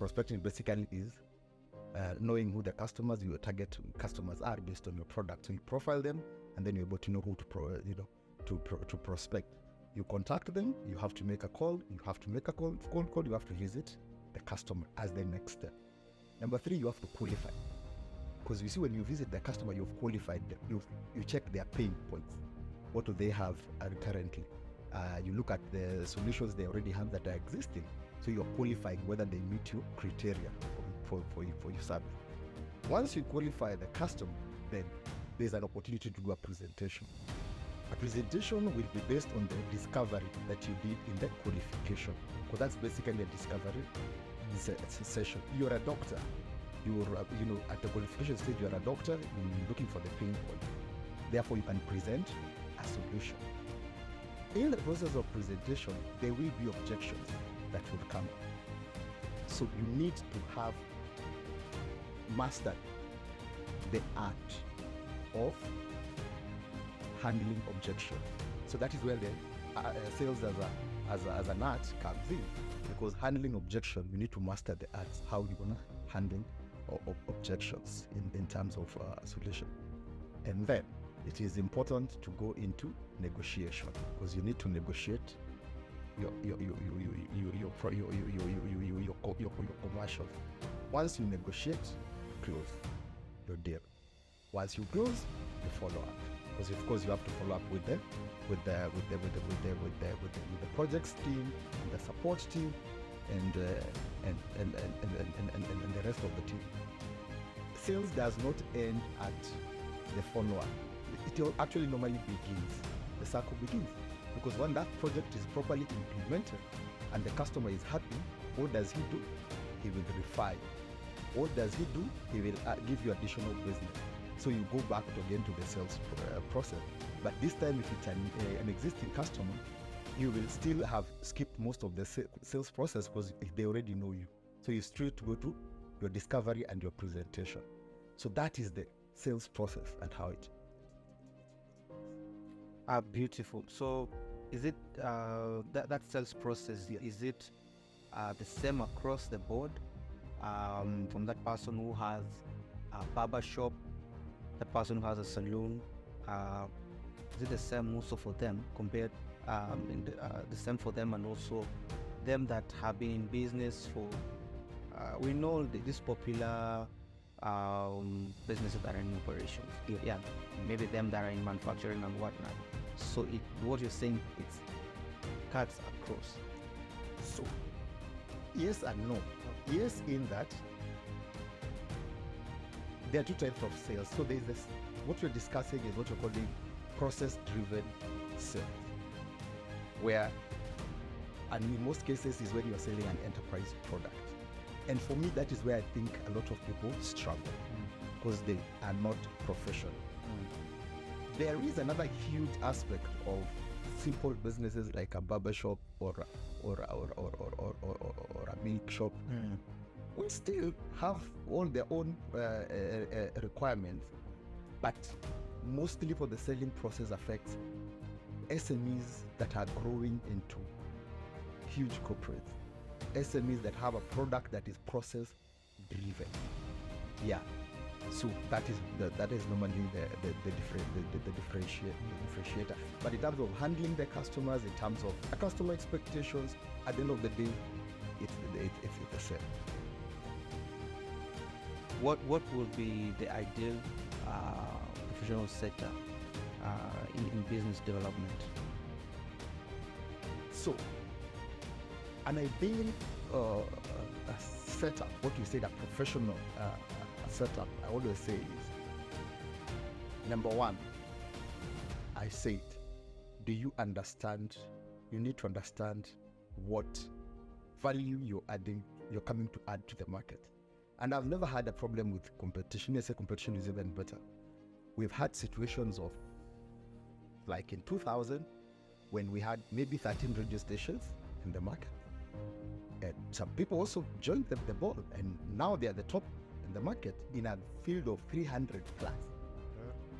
prospecting basically is knowing who the customers, your target customers are based on your product. So you profile them, and then you're able to know who to prospect. You contact them, you have to make a call, you have to make a phone call, you have to visit the customer as the next step. Number 3, you have to qualify. Because you see, when you visit the customer, you've qualified them. You check their pain points. What do they have currently? You look at the solutions they already have that are existing. So you're qualifying whether they meet your criteria for your service. Once you qualify the customer, then there's an opportunity to do a presentation. A presentation will be based on the discovery that you did in the qualification, because that's basically a discovery session. You're a doctor. You're at the qualification stage, you're a doctor, you're looking for the pain point. Therefore, you can present a solution. In the process of presentation, there will be objections that will come up. So you need to have mastered the art of handling objection. So that is where the sales as an art comes in, because handling objection, you need to master the arts, how you're gonna handle objections in terms of solution. And then it is important to go into negotiation, because you need to negotiate your commercials. Once you negotiate, close your deal. Once you close, you follow up, because of course you have to follow up with the projects team, the support team, and the rest of the team. Sales does not end at the follow-up. It actually normally begins. The circle begins, because when that project is properly implemented and the customer is happy, what does he do? He will refine. What does he do? He will give you additional business. So you go back again to the sales process. But this time, if it's an existing customer, you will still have skipped most of the sales process, because they already know you. So you straight go to your discovery and your presentation. So that is the sales process and how it. Beautiful. So is it that sales process, is it the same across the board? From that person who has a barber shop, the person who has a saloon, is it the same also for them compared the same for them, and also them that have been in business for we know these popular businesses that are in operations, maybe them that are in manufacturing and whatnot. So what you're saying, it's cuts across. So yes and no. Yes, in that there are two types of sales. So there's this, what we're discussing is what we're calling process-driven sales, where, and in most cases, is when you're selling an enterprise product. And for me, that is where I think a lot of people struggle, because they are not professional. There is another huge aspect of simple businesses like a barbershop or a milk shop. We still have all their own requirements, but mostly for the selling process affects SMEs that are growing into huge corporates, SMEs that have a product that is process driven. So that is normally the differentiator. But in terms of handling the customers, in terms of customer expectations, at the end of the day, it's the same. What would be the ideal professional setup in business development? So, an ideal setup, what you said, a professional setup, I always say is, number one, I said, do you understand? You need to understand what value you're coming to add to the market. And I've never had a problem with competition. I say competition is even better. We've had situations of, like in 2000, when we had maybe 13 radio stations in the market. And some people also joined the ball, and now they are the top in the market in a field of 300 plus.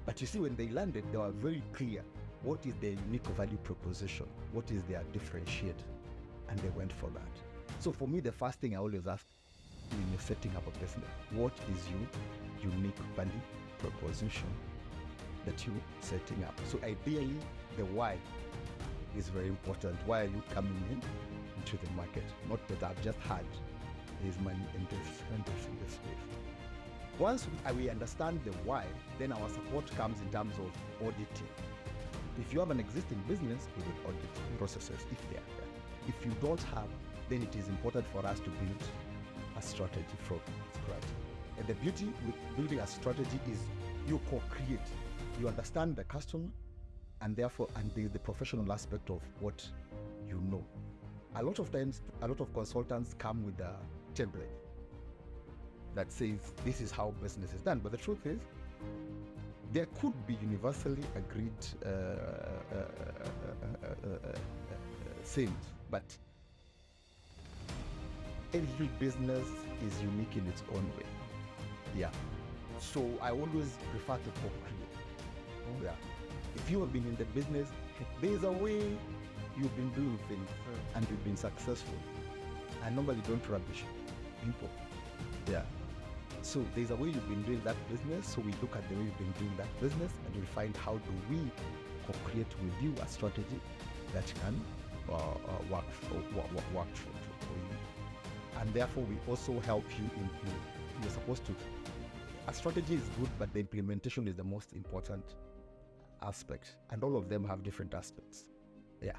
But you see, when they landed, they were very clear. What is their unique value proposition? What is their differentiator? And they went for that. So for me, the first thing I always ask, in setting up a business. What is your unique value proposition that you're setting up? So ideally, the why is very important. Why are you coming into the market? Not that I've just had there's money in this space. Once we understand the why, then our support comes in terms of auditing. If you have an existing business, we will audit processes if they are there. If you don't have, then it is important for us to build a strategy from scratch. And the beauty with building a strategy is you co-create. You understand the customer, and therefore, and the professional aspect of what you know. A lot of times, a lot of consultants come with a template that says this is how business is done. But the truth is, there could be universally agreed things, but every business is unique in its own way. Yeah. So I always prefer to co-create. Yeah. If you have been in the business, there's a way you've been doing things and you've been successful. I normally don't rubbish people. Yeah. So there's a way you've been doing that business. So we look at the way you've been doing that business and we find how do we co-create with you a strategy that can work for you. And therefore we also help you you're supposed to, a strategy is good, but the implementation is the most important aspect. And all of them have different aspects. Yeah.